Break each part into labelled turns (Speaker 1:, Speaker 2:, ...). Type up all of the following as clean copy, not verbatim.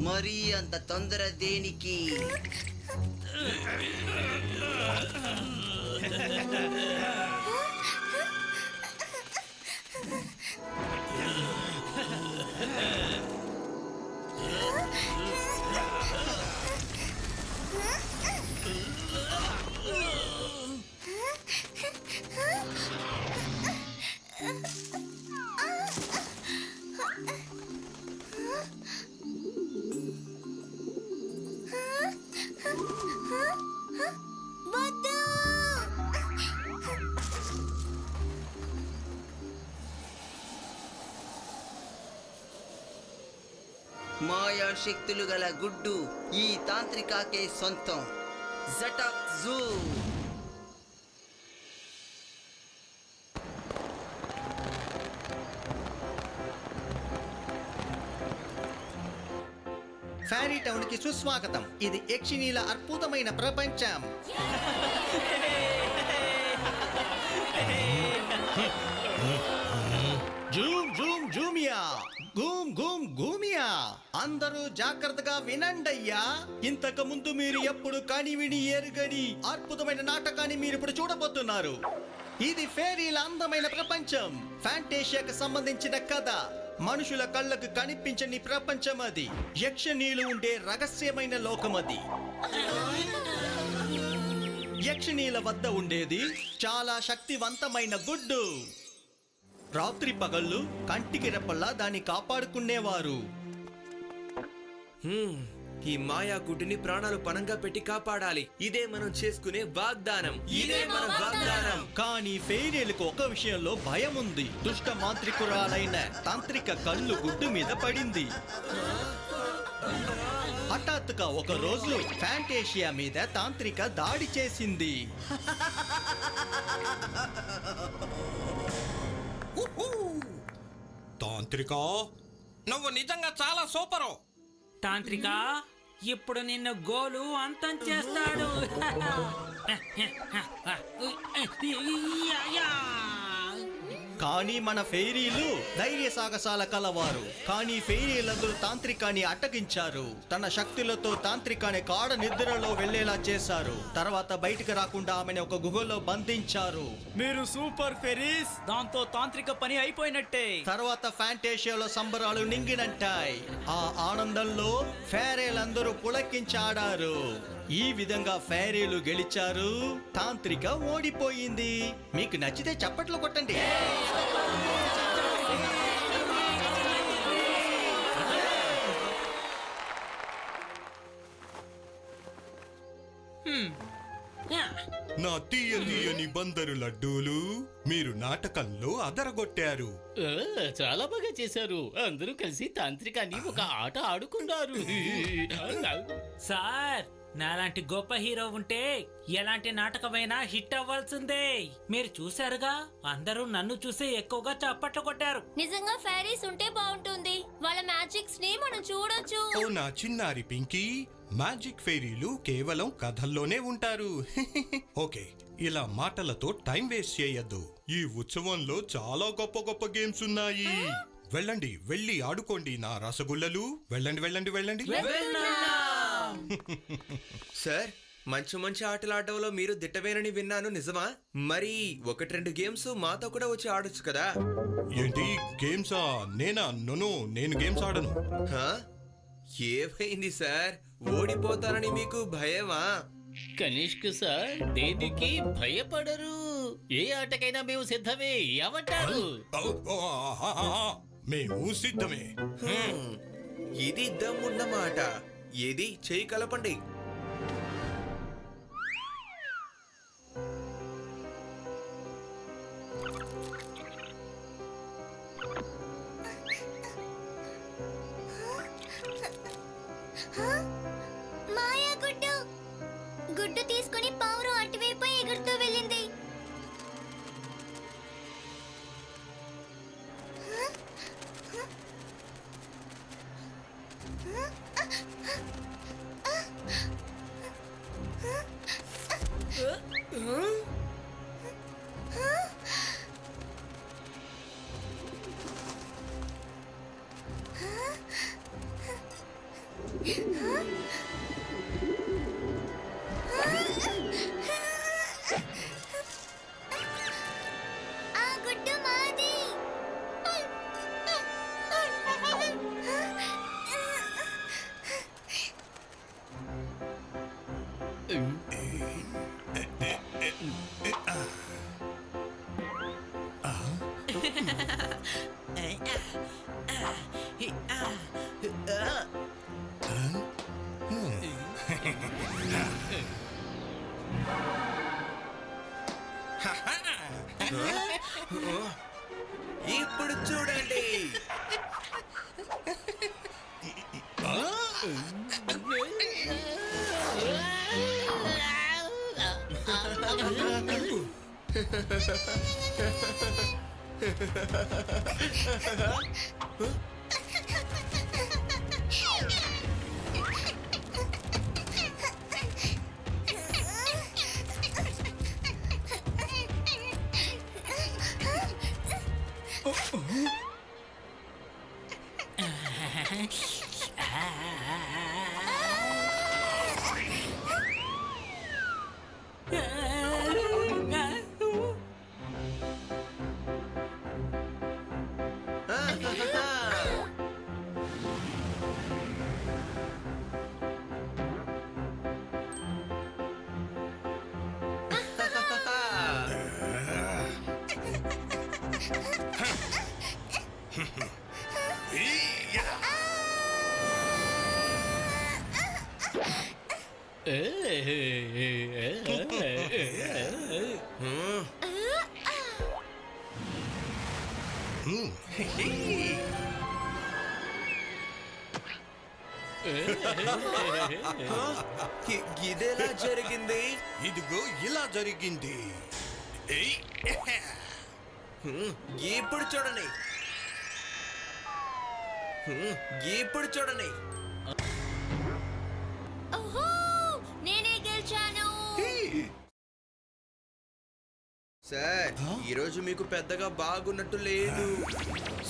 Speaker 1: మరీ అంత తొందర దేనికి? మాయా శక్తులు గల గుడ్డు ఈ తాంత్రికాకే సొంతం. జటక్ జూ.
Speaker 2: ఫారీ టౌన్ కి సుస్వాగతం. ఇది యక్షిణీల అద్భుతమైన ప్రపంచం. జూమ్ జూమ్ జూమియా, గూమ్ గూమ్ గూమియా. అందరూ జాగ్రత్తగా వినండయ్యా. ఇంతకు ముందు మీరు ఎప్పుడు కాని విని ఎరుగని అద్భుతమైన నాటకాన్ని మీరు ఇప్పుడు చూడబోతున్నారు. ఇది ఫేరీల అందమైన ప్రపంచం. ఫ్యాంటేషియాకు సంబంధించిన కథ. మనుషుల కళ్ళకు కనిపించని ప్రపంచం అది. యక్షిణీలు ఉండే రహస్యమైన లోకం అది. యక్షిణీల వద్ద ఉండేది చాలా శక్తివంతమైన గుడ్డు. రాత్రి పగళ్ళు కంటికి రెప్పల్లా దాన్ని కాపాడుకునేవారు.
Speaker 3: ఈ మాయా గుడ్డుని ప్రాణాలు పణంగా పెట్టి కాపాడాలి. ఇదే మనం చేసుకునే వాగ్దానం.
Speaker 2: కానీ ఫెయిరీలకు ఒక విషయంలో భయం ఉంది. దుష్ట మాంత్రికురాలైన తాంత్రిక కళ్ళు గుడ్డు మీద పడింది. హఠాత్తుగా ఒక రోజు ఫ్యాంటేషియా మీద తాంత్రిక దాడి చేసింది.
Speaker 4: తాంత్రిక, నువ్వు నిజంగా చాలా సూపరు.
Speaker 5: తాంత్రిక, ఇప్పుడు నిన్ను గోలు అంతం చేస్తాడు.
Speaker 2: కానీ మన ఫెయిరీలు ధైర్య సాగసాల కలవారు. కానీ ఫెయిరీలందరూ తాంత్రికాన్ని అటకించారు. తన శక్తులతో తాంత్రికాన్ని కాడ నిద్రలో వెళ్లేలా చేశారు. తర్వాత బయటకు రాకుండా ఆమెను ఒక గుహలో బంధించారు.
Speaker 6: మీరు సూపర్ ఫెరీస్. దాంతో తాంత్రిక పని అయిపోయినట్టే.
Speaker 2: తర్వాత ఫ్యాంటేషియాలో సంబరాలు నింగినంటాయి. ఆ ఆనందంలో ఫేరీలందరూ పులకించాడారు. ఈ విధంగా ఫేరీలు గెలిచారు. తాంత్రిక ఓడిపోయింది. మీకు నచ్చితే చప్పట్లు కొట్టండి.
Speaker 4: నా తీయని బందరు లడ్డూలు, మీరు నాటకంలో అదరగొట్టారు.
Speaker 7: చాలా బాగా చేశారు. అందరూ కలిసి తాంత్రికాన్ని ఒక ఆట ఆడుకున్నారు.
Speaker 5: సార్, నాలాంటి గొప్ప హీరో ఉంటే ఎలాంటి నాటకమైనా హిట్ అవ్వాల్సిందే. మీరు చూశారుగా, అందరూ నన్ను చూసి ఎక్కువగా చప్పట్లు కొట్టారు.
Speaker 8: నిజంగా ఫెరీస్ ఉంటే బాగుంటుంది. వాళ్ళ మ్యాజిక్స్ ని మనం చూడొచ్చు.
Speaker 4: ఓ నా చిన్నారి పింకీ, మ్యాజిక్ ఫెయిరీలు కేవలం కథల్లోనే ఉంటారు. ఓకే, ఇలా మాటలతో టైం వేస్ట్ చేయొద్దు. ఈ ఉత్సవంలో చాలా గొప్ప గొప్ప గేమ్స్ ఉన్నాయి. వెళ్ళండి, వెళ్ళి ఆడుకోండి నా రసగుల్లలు. వెళ్ళండి వెళ్ళండి వెళ్ళండి.
Speaker 3: సార్, మంచి మంచి ఆటలు ఆడటంలో మీరు దిట్టవేనని విన్నాను. నిజమా? మరి 1-2 గేమ్స్ మాతో కూడా వచ్చి ఆడొచ్చు కదా?
Speaker 4: ఏంటి గేమ్సా? నేను గేమ్స్ ఆడను.
Speaker 3: ఏమైంది సార్? ఓడిపోతానని మీకు భయమా?
Speaker 7: కనిష్క్ సార్ దేనికి భయపడరు. ఏ ఆటకైనా మేము సిద్ధమే. ఏమంటారు?
Speaker 4: మేము సిద్ధమే.
Speaker 3: ఇది దమ్మున్నమాట. ఏది చేయి కలపండి.
Speaker 8: మాయా గుడ్డు గుడ్డు తీసుకుని పావురం అటువైపు ఎగురుతూ వెళ్ళింది.
Speaker 3: ఇప్పుడు చూడండి. ఇదేలా జరిగింది?
Speaker 4: ఇదిగో ఇలా జరిగింది. ఏయ్!
Speaker 3: ఇప్పుడు చూడండి. ఇప్పుడు చూడండి.
Speaker 8: ఓహో నేనే గెలిచాను.
Speaker 3: సార్, ఈరోజు మీకు పెద్దగా బాగున్నట్టు లేదు.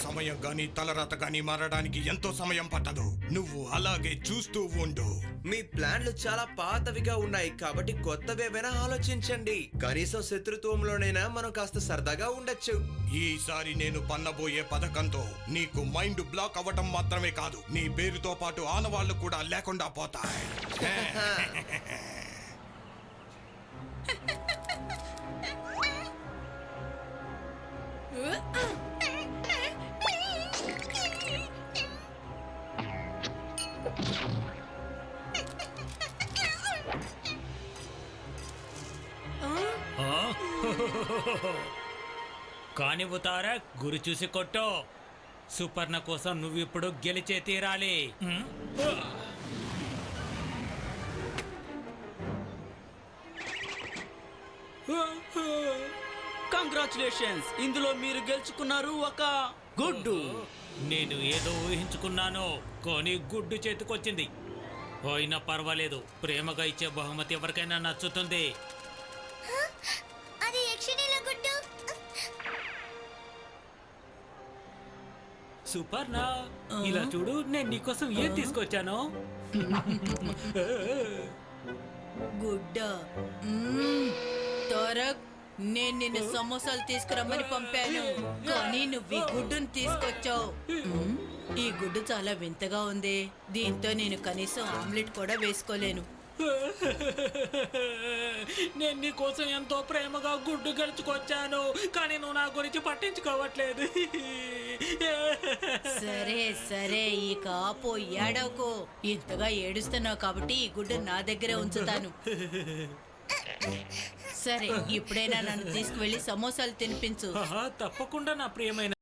Speaker 4: సమయం గాని తలరాత గాని మారడానికి ఎంతో సమయం పట్టదు. నువ్వు అలాగే చూస్తూ ఉండు.
Speaker 3: మీ ప్లాన్లు చాలా పాతవిగా ఉన్నాయి కాబట్టి కొత్తవేమైనా ఆలోచించండి. కనీసం శత్రుత్వంలోనైనా మనం కాస్త సరదాగా ఉండొచ్చు.
Speaker 4: ఈసారి నేను పన్నబోయే పథకంతో నీకు మైండ్ బ్లాక్ అవ్వటం మాత్రమే కాదు, నీ పేరుతో పాటు ఆనవాళ్లు కూడా లేకుండా పోతాయి.
Speaker 5: కానివ్వు తారక్, గురి చూసి కొట్టు. సుపర్ణ కోసం నువ్వు ఇప్పుడు గెలిచే తీరాలి.
Speaker 6: కంగ్రాచులేషన్స్, ఇందులో మీరు గెలుచుకున్నారు ఒక గుడ్డు.
Speaker 5: నేను ఏదో ఊహించుకున్నాను, కానీ గుడ్డు చేతికొచ్చింది. అయినా పర్వాలేదు, ప్రేమగా ఇచ్చే బహుమతి ఎవరికైనా నచ్చుతుంది.
Speaker 8: అది యక్షిణీల గుడ్డు.
Speaker 5: సుపర్ణ, ఇలా చూడు, నేను నీకోసం ఏం తీసుకొచ్చాను.
Speaker 9: గుడ్డ. తారక్, నేను నిన్ను సమోసాలు తీసుకురమ్మని పంపాను, కానీ నువ్వు ఈ గుడ్డును తీసుకొచ్చావు. ఈ గుడ్డు చాలా వింతగా ఉంది. దీంతో నేను కనీసం ఆమ్లెట్ కూడా వేసుకోలేను.
Speaker 5: నేను నీ కోసం ఎంతో ప్రేమగా గుడ్డు గెలుచుకొచ్చాను, కానీ నువ్వు నా గురించి పట్టించుకోవట్లేదు.
Speaker 9: సరే సరే, ఇక ఆపు, ఏడవకు. ఇంతగా ఏడుస్తున్నావు కాబట్టి ఈ గుడ్డు నా దగ్గరే ఉంచుతాను. సరే, ఇప్పుడైనా నన్ను తీసుకువెళ్ళి సమోసాలు తినిపించు.
Speaker 5: తప్పకుండా నా ప్రియమైన